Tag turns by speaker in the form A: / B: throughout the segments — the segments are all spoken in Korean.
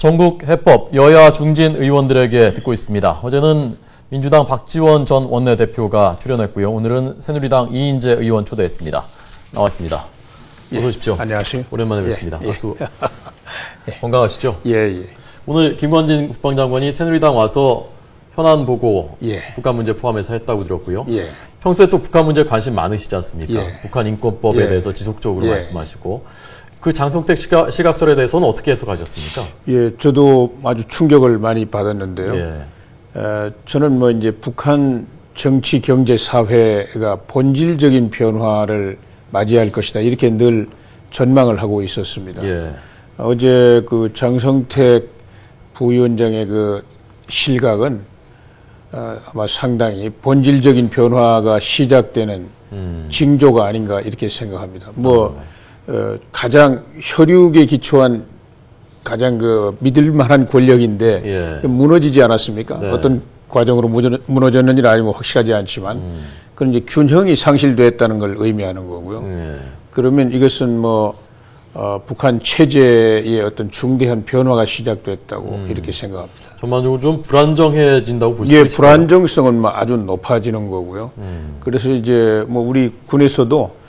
A: 전국 해법 여야 중진 의원들에게 듣고 있습니다. 어제는 민주당 박지원 전 원내대표가 출연했고요. 오늘은 새누리당 이인재 의원 초대했습니다. 나왔습니다. 어서 오십시오.
B: 안녕하세요.
A: 오랜만에 뵙습니다. 박수.
B: 예.
A: 건강하시죠?
B: 예.
A: 오늘 김관진 국방장관이 새누리당 와서 현안 보고
B: 예.
A: 북한 문제 포함해서 했다고 들었고요.
B: 예.
A: 평소에 또 북한 문제 관심 많으시지 않습니까?
B: 예.
A: 북한 인권법에
B: 예.
A: 대해서 지속적으로
B: 예.
A: 말씀하시고 그 장성택 시각설에 대해서는 어떻게 해석하셨습니까?
B: 예, 저도 아주 충격을 많이 받았는데요.
A: 예.
B: 저는 뭐 이제 북한 정치, 경제, 사회가 본질적인 변화를 맞이할 것이다 이렇게 늘 전망을 하고 있었습니다.
A: 예.
B: 어제 그 장성택 부위원장의 그 실각은 아마 상당히 본질적인 변화가 시작되는 징조가 아닌가 이렇게 생각합니다. 가장 혈육에 기초한 가장 그 믿을 만한 권력인데
A: 예.
B: 무너지지 않았습니까?
A: 네.
B: 어떤 과정으로 무너졌는지는 아니면 확실하지 않지만 그런 이제 균형이 상실됐다는 걸 의미하는 거고요. 그러면 이것은 북한 체제의 어떤 중대한 변화가 시작됐다고 이렇게 생각합니다.
A: 전반적으로 좀 불안정해진다고 볼 수
B: 예,
A: 있을까요?
B: 불안정성은 아주 높아지는 거고요. 그래서 이제 우리 군에서도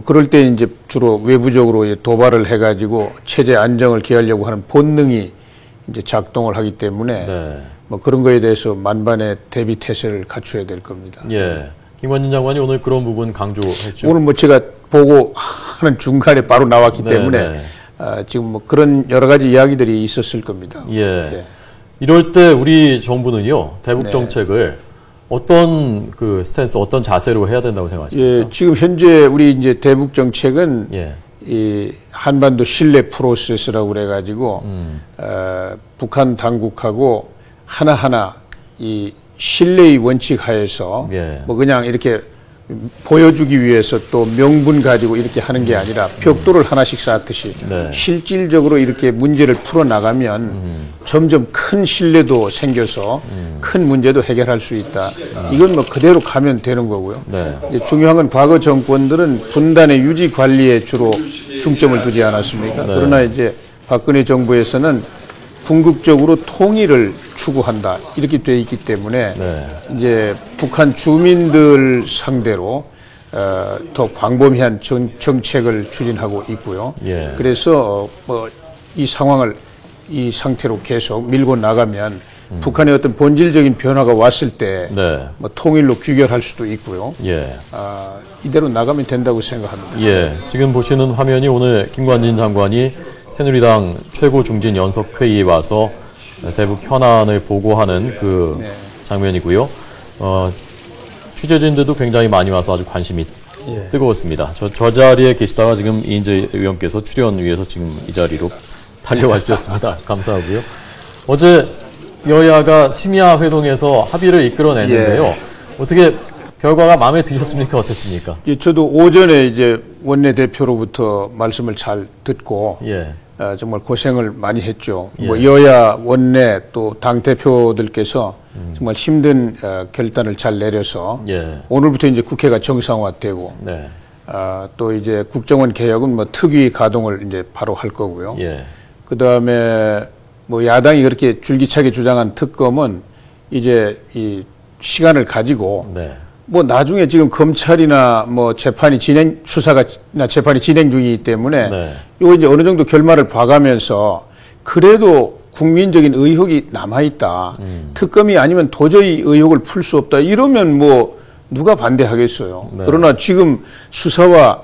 B: 그럴 때 이제 주로 외부적으로 도발을 해가지고 체제 안정을 기하려고 하는 본능이 이제 작동을 하기 때문에
A: 네.
B: 그런 거에 대해서 만반의 대비 태세를 갖춰야 될 겁니다.
A: 예. 김관진 장관이 오늘 그런 부분 강조했죠.
B: 오늘 제가 보고 하는 중간에 바로 나왔기
A: 네,
B: 때문에
A: 네.
B: 지금 그런 여러 가지 이야기들이 있었을 겁니다.
A: 예. 이럴 때 우리 정부는요, 대북 정책을 어떤 그 스탠스, 어떤 자세로 해야 된다고 생각하십니까?
B: 예, 지금 현재 우리 이제 대북 정책은 이 한반도 신뢰 프로세스라고 그래가지고 북한 당국하고 하나하나 이 신뢰의 원칙 하에서 그냥 이렇게 보여주기 위해서 또 명분 가지고 이렇게 하는 게 아니라 벽돌을 하나씩 쌓듯이 실질적으로 이렇게 문제를 풀어나가면 점점 큰 신뢰도 생겨서 큰 문제도 해결할 수 있다. 이건 그대로 가면 되는 거고요. 이제 중요한 건 과거 정권들은 분단의 유지 관리에 주로 중점을 두지 않았습니까? 그러나 이제 박근혜 정부에서는 궁극적으로 통일을 추구한다 이렇게 돼 있기 때문에 이제 북한 주민들 상대로 더 광범위한 정책을 추진하고 있고요. 그래서 이 상황을 이 상태로 계속 밀고 나가면 북한의 어떤 본질적인 변화가 왔을 때 통일로 귀결할 수도 있고요. 이대로 나가면 된다고 생각합니다.
A: 지금 보시는 화면이 오늘 김관진 장관이 새누리당 최고 중진 연석회의에 와서 대북 현안을 보고하는 그 장면이고요. 취재진들도 굉장히 많이 와서 아주 관심이 뜨거웠습니다. 저 자리에 계시다가 지금 이인재 의원께서 출연 위해서 지금 이 자리로 달려와 주셨습니다. 감사하고요. 어제 여야가 심야 회동에서 합의를 이끌어냈는데요. 어떻게 결과가 마음에 드셨습니까? 어땠습니까?
B: 예, 저도 오전에 이제 원내대표로부터 말씀을 잘 듣고 정말 고생을 많이 했죠. 여야 원내 또 당 대표들께서 정말 힘든 결단을 잘 내려서 오늘부터 이제 국회가 정상화되고 또 이제 국정원 개혁은 특위 가동을 이제 바로 할 거고요. 그 다음에 야당이 그렇게 줄기차게 주장한 특검은 이제 이 시간을 가지고 나중에 지금 검찰이나 수사나 재판이 진행 중이기 때문에 이거 이제 어느 정도 결말을 봐가면서 그래도 국민적인 의혹이 남아있다. 특검이 아니면 도저히 의혹을 풀 수 없다. 이러면 누가 반대하겠어요. 그러나 지금 수사와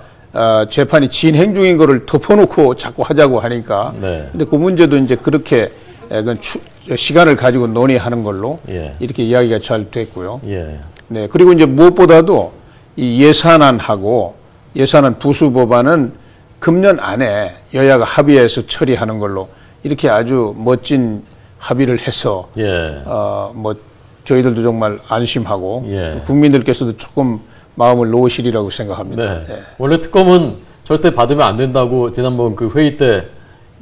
B: 재판이 진행 중인 거를 덮어놓고 자꾸 하자고 하니까 근데 그 문제도 이제 그렇게 시간을 가지고 논의하는 걸로 이렇게 이야기가 잘 됐고요. 그리고 이제 무엇보다도 이 예산안하고 예산안 부수 법안은 금년 안에 여야가 합의해서 처리하는 걸로 이렇게 아주 멋진 합의를 해서 저희들도 정말 안심하고 국민들께서도 조금 마음을 놓으시리라고 생각합니다.
A: 원래 특검은 절대 받으면 안 된다고 지난번 그 회의 때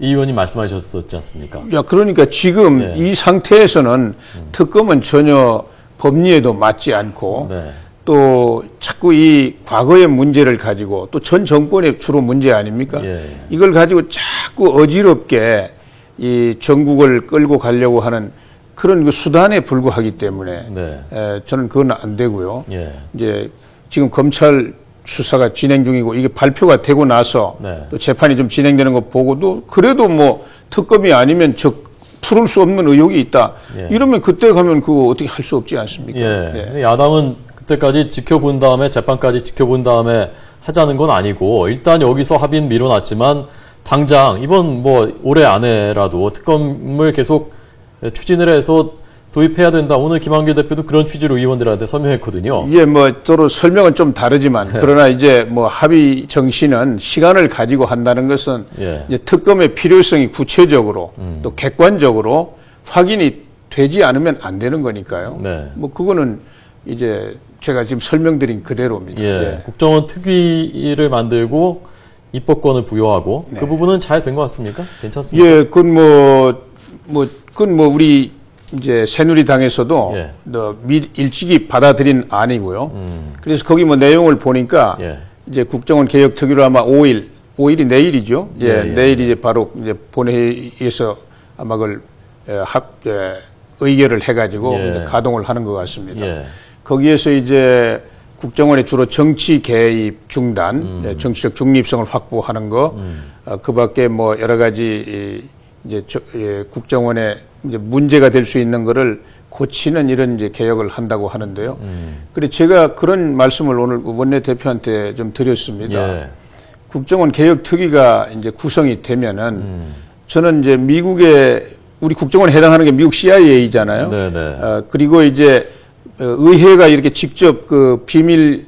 A: 이 의원이 말씀하셨었지 않습니까?
B: 그러니까 지금 이 상태에서는 특검은 전혀 법리에도 맞지 않고 또 자꾸 이 과거의 문제를 가지고 또 전 정권의 주로 문제 아닙니까? 이걸 가지고 자꾸 어지럽게 이 전국을 끌고 가려고 하는 그런 그 수단에 불과하기 때문에
A: 네.
B: 저는 그건 안 되고요.
A: 예.
B: 이제 지금 검찰 수사가 진행 중이고 이게 발표가 되고 나서
A: 네.
B: 또 재판이 좀 진행되는 거 보고도 그래도 뭐 특검이 아니면 풀을 수 없는 의혹이 있다.
A: 예.
B: 이러면 그때 가면 그거 어떻게 할 수 없지 않습니까?
A: 예. 예. 야당은 그때까지 지켜본 다음에 재판까지 지켜본 다음에 하자는 건 아니고 일단 여기서 합의는 미뤄놨지만 당장 이번 뭐 올해 안에라도 특검을 계속 추진을 해서 도입해야 된다. 오늘 김한길 대표도 그런 취지로 의원들한테 설명했거든요.
B: 예, 뭐 서로 설명은 좀 다르지만 그러나 이제 뭐 합의 정신은 시간을 가지고 한다는 것은
A: 예.
B: 이제 특검의 필요성이 구체적으로 또 객관적으로 확인이 되지 않으면 안 되는 거니까요.
A: 네.
B: 뭐 그거는 이제 제가 지금 설명드린 그대로입니다.
A: 예.
B: 예.
A: 국정원 특위를 만들고 입법권을 부여하고
B: 네.
A: 그 부분은 잘 된 것 같습니까? 괜찮습니까?
B: 예, 그건 그건 뭐 우리 이제 새누리당에서도
A: 예.
B: 일찍이 받아들인 안이고요. 그래서 거기 뭐 내용을 보니까
A: 예.
B: 이제 국정원 개혁 특위로 아마 5일이 내일이죠. 예, 내일 이제 바로 이제 본회의에서 아마 그걸 의결을 해가지고
A: 예.
B: 이제 가동을 하는 것 같습니다.
A: 예.
B: 거기에서 이제 국정원의 주로 정치 개입 중단, 정치적 중립성을 확보하는 거, 그 밖에 뭐 여러 가지 이제 국정원의 이제 문제가 될 수 있는 거를 고치는 이런 이제 개혁을 한다고 하는데요. 그래 제가 그런 말씀을 오늘 원내 대표한테 좀 드렸습니다.
A: 예.
B: 국정원 개혁 특위가 이제 구성이 되면은 저는 이제 미국의 우리 국정원에 해당하는 게 미국 CIA잖아요.
A: 네네.
B: 그리고 이제 의회가 이렇게 직접 그 비밀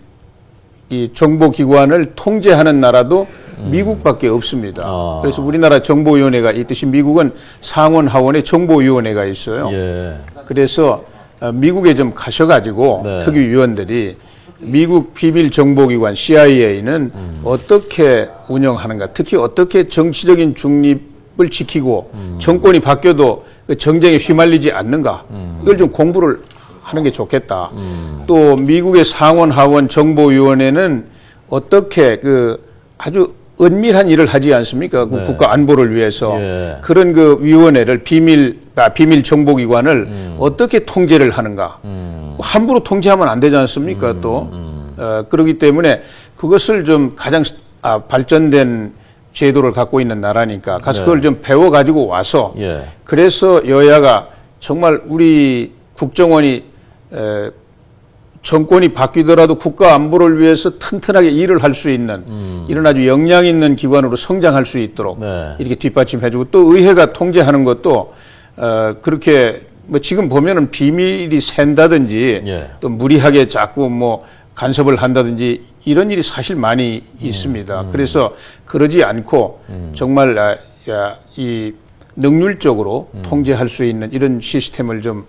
B: 이 정보기관을 통제하는 나라도 미국밖에 없습니다. 그래서 우리나라 정보위원회가 있듯이 미국은 상원 하원에 정보위원회가 있어요.
A: 예.
B: 그래서 미국에 좀 가셔가지고
A: 네.
B: 특위위원들이 미국 비밀 정보기관 CIA는 어떻게 운영하는가, 특히 어떻게 정치적인 중립을 지키고 정권이 바뀌어도 그 정쟁에 휘말리지 않는가, 이걸 좀 공부를 하는 게 좋겠다. 또 미국의 상원 하원 정보위원회는 어떻게 그 아주 은밀한 일을 하지 않습니까? 네. 국가 안보를 위해서. 예. 그런 그 위원회를 비밀 정보기관을 어떻게 통제를 하는가. 함부로 통제하면 안 되지 않습니까? 또. 그렇기 때문에 그것을 좀 가장 발전된 제도를 갖고 있는 나라니까 가서 네. 그걸 좀 배워가지고 와서 예. 그래서 여야가 정말 우리 국정원이 정권이 바뀌더라도 국가 안보를 위해서 튼튼하게 일을 할 수 있는 이런 아주 역량 있는 기관으로 성장할 수 있도록 네. 이렇게 뒷받침해주고 또 의회가 통제하는 것도 그렇게 뭐 지금 보면은 비밀이 샌다든지 예. 또 무리하게 자꾸 뭐 간섭을 한다든지 이런 일이 사실 많이 있습니다. 그래서 그러지 않고 정말 이 능률적으로 통제할 수 있는 이런 시스템을 좀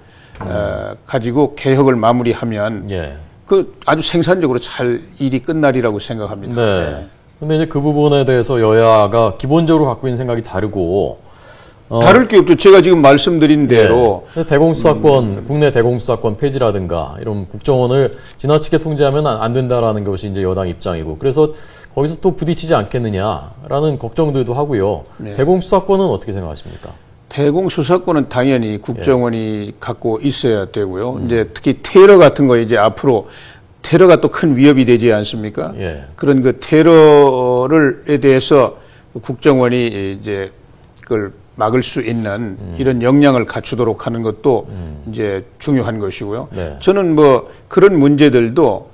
B: 가지고 개혁을 마무리하면 예. 그 아주 생산적으로 잘 일이 끝나리라고 생각합니다.
A: 네. 근데 이제 그 부분에 대해서 여야가 기본적으로 갖고 있는 생각이 다르고
B: 다를 게 없죠. 제가 지금 말씀드린 대로
A: 대공수사권, 국내 대공수사권 폐지라든가 이런 국정원을 지나치게 통제하면 안 된다라는 것이 이제 여당 입장이고 그래서 거기서 또 부딪히지 않겠느냐라는 걱정들도 하고요. 네. 대공수사권은 어떻게 생각하십니까?
B: 대공수사권은 당연히 국정원이 예. 갖고 있어야 되고요. 이제 특히 테러 같은 거 이제 앞으로 테러가 또 큰 위협이 되지 않습니까? 예. 그런 그 테러에 대해서 국정원이 이제 그걸 막을 수 있는 이런 역량을 갖추도록 하는 것도 이제 중요한 것이고요. 네. 저는 뭐 그런 문제들도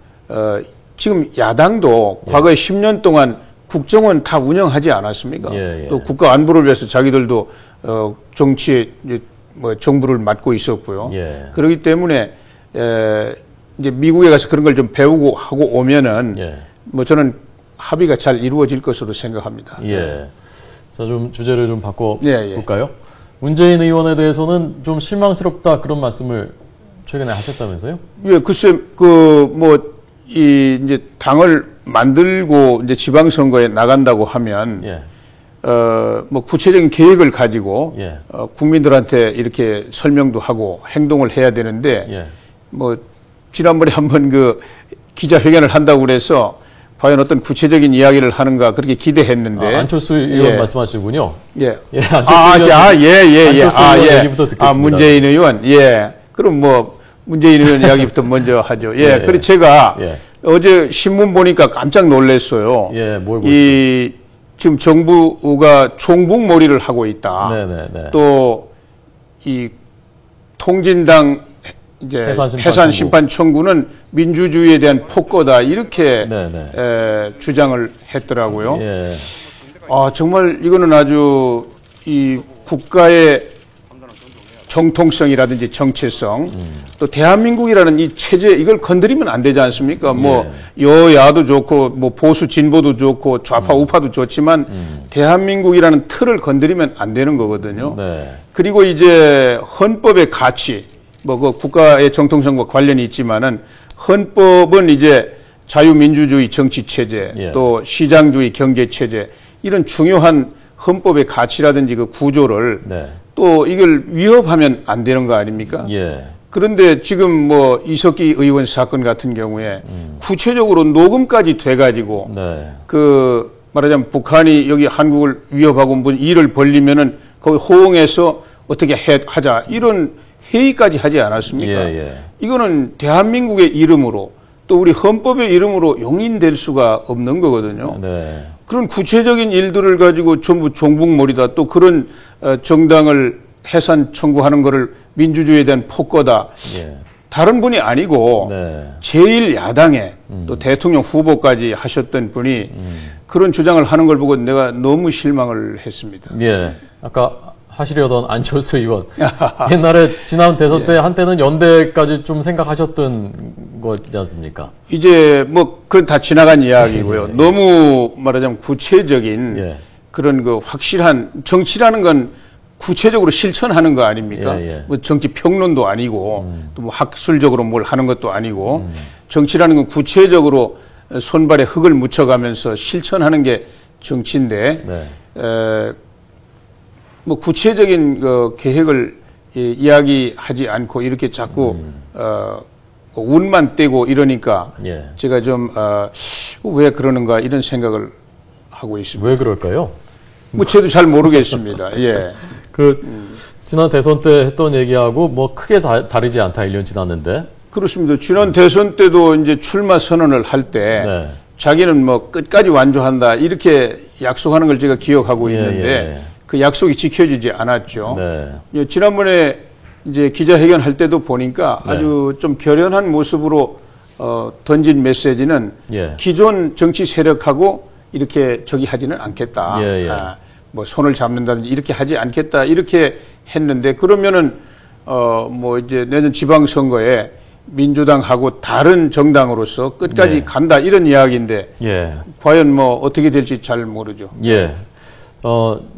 B: 지금 야당도 예. 과거에 10년 동안 국정원 다 운영하지 않았습니까? 예, 예. 또 국가 안보를 위해서 자기들도 정치에 뭐 정부를 맡고 있었고요. 예. 그렇기 때문에 이제 미국에 가서 그런 걸 좀 배우고 하고 오면은 예. 뭐 저는 합의가 잘 이루어질 것으로 생각합니다.
A: 예. 자, 좀 주제를 좀 바꿔볼까요? 예. 문재인 의원에 대해서는 좀 실망스럽다 그런 말씀을 최근에 하셨다면서요?
B: 예, 글쎄 이제 당을 만들고 이제 지방선거에 나간다고 하면 예. 뭐 구체적인 계획을 가지고 예. 국민들한테 이렇게 설명도 하고 행동을 해야 되는데 예. 뭐 지난번에 한번 그 기자회견을 한다고 그래서 과연 어떤 구체적인 이야기를 하는가 그렇게 기대했는데.
A: 안철수 의원 말씀하시군요.
B: 예.
A: 예.
B: 안철수
A: 의원 얘기부터 듣겠습니다.
B: 문재인 의원. 예. 그럼 뭐 문재인 의원 이야기부터 먼저 하죠. 예. 그래서 제가 어제 신문 보니까 깜짝 놀랐어요.
A: 예. 뭘 보시죠?
B: 지금 정부가 종북몰이를 하고 있다.
A: 네네네.
B: 또 이 통진당 이제 해산 심판 청구는 민주주의에 대한 폭거다 이렇게 주장을 했더라고요.
A: 예.
B: 정말 이거는 아주 이 국가의 정통성이라든지 정체성 또 대한민국이라는 이 체제 이걸 건드리면 안 되지 않습니까? 뭐 여야도 좋고 뭐 보수 진보도 좋고 좌파 우파도 좋지만 대한민국이라는 틀을 건드리면 안 되는 거거든요. 그리고 이제 헌법의 가치 뭐 그 국가의 정통성과 관련이 있지만은 헌법은 이제 자유민주주의 정치 체제 또 시장주의 경제 체제 이런 중요한 헌법의 가치라든지 그 구조를 또 이걸 위협하면 안 되는 거 아닙니까? 그런데 지금 뭐 이석기 의원 사건 같은 경우에 구체적으로 녹음까지 돼가지고 그 말하자면 북한이 여기 한국을 위협하고 무슨 일을 벌리면은 거기 호응해서 어떻게 하자 이런 회의까지 하지 않았습니까? 이거는 대한민국의 이름으로 또 우리 헌법의 이름으로 용인될 수가 없는 거거든요. 그런 구체적인 일들을 가지고 전부 종북몰이다. 또 그런 정당을 해산 청구하는 거를 민주주의에 대한 폭거다. 다른 분이 아니고 제1야당에 또 대통령 후보까지 하셨던 분이 그런 주장을 하는 걸 보고 내가 너무 실망을 했습니다.
A: 아까 하시려던 안철수 의원. 옛날에 지난 대선 때 한때는 연대까지 좀 생각하셨던 거지 않습니까?
B: 이제 뭐 그건 다 지나간 이야기고요. 너무 말하자면 구체적인 그런 그 확실한 정치라는 건 구체적으로 실천하는 거 아닙니까? 뭐 정치 평론도 아니고 또 뭐 학술적으로 뭘 하는 것도 아니고 정치라는 건 구체적으로 손발에 흙을 묻혀가면서 실천하는 게 정치인데 뭐 구체적인 그 계획을 이야기하지 않고 이렇게 자꾸 운만 떼고 이러니까 제가 좀 왜 그러는가 이런 생각을 하고 있습니다.
A: 왜 그럴까요?
B: 뭐 저도 잘 모르겠습니다.
A: 지난 대선 때 했던 얘기하고 뭐 크게 다르지 않다 1년 지났는데.
B: 그렇습니다. 지난 대선 때도 이제 출마 선언을 할 때 자기는 뭐 끝까지 완주한다 이렇게 약속하는 걸 제가 기억하고 있는데 그 약속이 지켜지지 않았죠. 지난번에 이제 기자회견 할 때도 보니까 아주 좀 결연한 모습으로 던진 메시지는 기존 정치 세력하고 이렇게 저기 하지는 않겠다. 뭐 손을 잡는다든지 이렇게 하지 않겠다. 이렇게 했는데 그러면은 뭐 이제 내년 지방선거에 민주당하고 다른 정당으로서 끝까지 간다 이런 이야기인데 과연 뭐 어떻게 될지 잘 모르죠.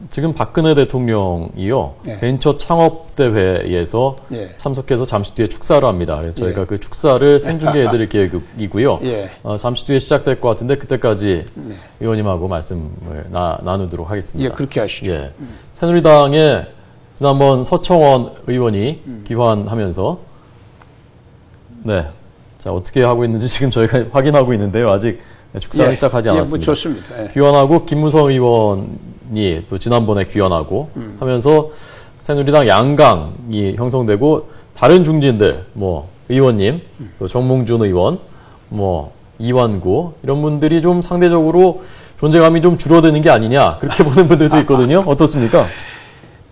A: 지금 박근혜 대통령이요 벤처 창업 대회에서 참석해서 잠시 뒤에 축사를 합니다. 그래서 저희가 그 축사를 생중계해드릴 계획이고요. 잠시 뒤에 시작될 것 같은데 그때까지 의원님하고 말씀을 나누도록 하겠습니다.
B: 그렇게 하시죠.
A: 새누리당의 지난번 서청원 의원이 귀환하면서 자 어떻게 하고 있는지 지금 저희가 확인하고 있는데요. 아직 축사는 시작하지 않았습니다.
B: 뭐 좋습니다.
A: 귀환하고 김무성 의원이 또 지난번에 귀환하고 하면서 새누리당 양강이 형성되고 다른 중진들 뭐 의원님 또 정몽준 의원 뭐 이완구 이런 분들이 좀 상대적으로 존재감이 좀 줄어드는 게 아니냐 그렇게 보는 분들도 있거든요. 어떻습니까?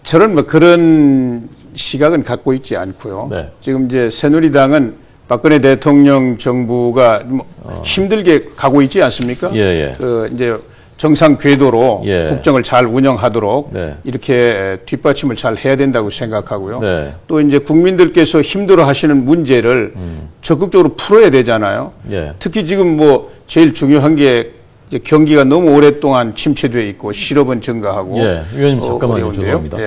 B: 저는 뭐 그런 시각은 갖고 있지 않고요. 지금 이제 새누리당은 박근혜 대통령 정부가 뭐 힘들게 가고 있지 않습니까? 그 이제 정상 궤도로 국정을 잘 운영하도록 이렇게 뒷받침을 잘 해야 된다고 생각하고요. 또 이제 국민들께서 힘들어하시는 문제를 적극적으로 풀어야 되잖아요. 특히 지금 뭐 제일 중요한 게 이제 경기가 너무 오랫동안 침체되어 있고 실업은 증가하고.
A: 위원님 잠깐만요. 죄송합니다.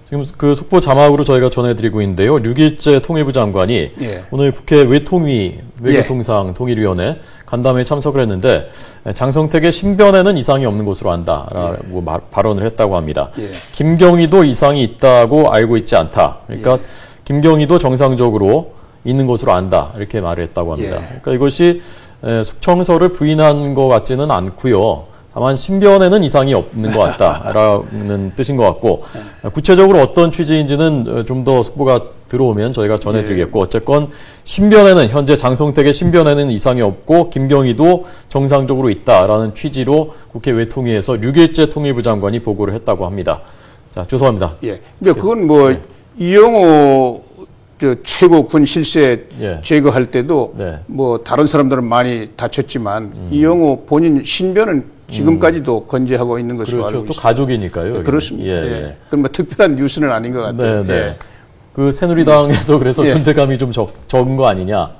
A: 지금 그 속보 자막으로 저희가 전해드리고 있는데요. 6일째 통일부 장관이 오늘 국회 외통위 외교통상 통일위원회 간담회에 참석을 했는데 장성택의 신변에는 이상이 없는 것으로 안다라고 발언을 했다고 합니다. 김경희도 이상이 있다고 알고 있지 않다. 그러니까 김경희도 정상적으로 있는 것으로 안다. 이렇게 말을 했다고 합니다. 그러니까 이것이 숙청설을 부인한 것 같지는 않고요. 다만 신변에는 이상이 없는 것 같다라는 뜻인 것 같고 구체적으로 어떤 취지인지는 좀 더 속보가 들어오면 저희가 전해드리겠고 어쨌건 신변에는 현재 장성택의 신변에는 이상이 없고 김경희도 정상적으로 있다라는 취지로 국회 외통위에서 류길재 통일부 장관이 보고를 했다고 합니다. 자, 죄송합니다.
B: 예. 근데 그건 뭐 이영호 최고 군 실세 제거할 때도 뭐 다른 사람들은 많이 다쳤지만 이영호 본인 신변은 지금까지도 건재하고 있는 것으로 알고 있습니다.
A: 또 가족이니까요.
B: 네, 그렇습니다. 그건 뭐 특별한 뉴스는 아닌 것 같아요.
A: 그 새누리당에서 그래서 존재감이 좀 적은 거 아니냐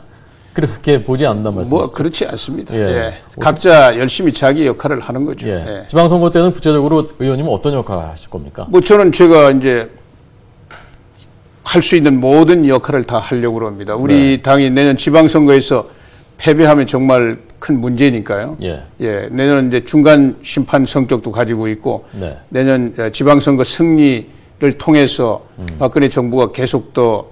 A: 그렇게 보지 않는단 말씀이시죠?
B: 뭐 그렇지 않습니다. 각자 열심히 자기 역할을 하는 거죠.
A: 지방선거 때는 구체적으로 의원님은 어떤 역할을 하실 겁니까?
B: 뭐 저는 제가 이제 할 수 있는 모든 역할을 다 하려고 합니다. 우리 당이 내년 지방선거에서 패배하면 정말 큰 문제니까요. 내년은 이제 중간 심판 성격도 가지고 있고 내년 지방선거 승리를 통해서 박근혜 정부가 계속 더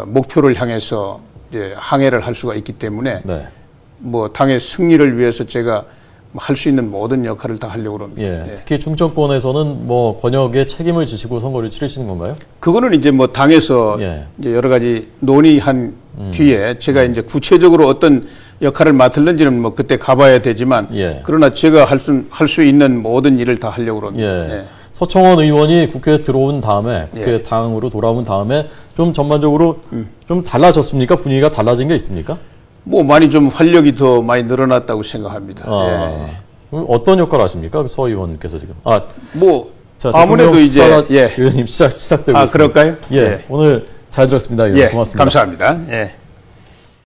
B: 목표를 향해서 이제 항해를 할 수가 있기 때문에 뭐 당의 승리를 위해서 제가 할 수 있는 모든 역할을 다 하려고 합니다.
A: 특히 충청권에서는 뭐 권역에 책임을 지시고 선거를 치르시는 건가요?
B: 그거는 이제 뭐 당에서 이제 여러 가지 논의한 뒤에 제가 이제 구체적으로 어떤 역할을 맡을는지는 뭐 그때 가봐야 되지만 그러나 제가 할 수 있는 모든 일을 다 하려고 합니다.
A: 서청원 의원이 국회에 들어온 다음에 국회 당으로 돌아온 다음에 좀 전반적으로 좀 달라졌습니까? 분위기가 달라진 게 있습니까?
B: 뭐 많이 좀 활력이 더 많이 늘어났다고 생각합니다.
A: 어떤 역할을 하십니까? 서 의원님께서 지금.
B: 뭐 아무래도 이제
A: 의원님 시작되고 있습니다.
B: 그럴까요?
A: 오늘 잘 들었습니다. 의원. 고맙습니다.
B: 감사합니다.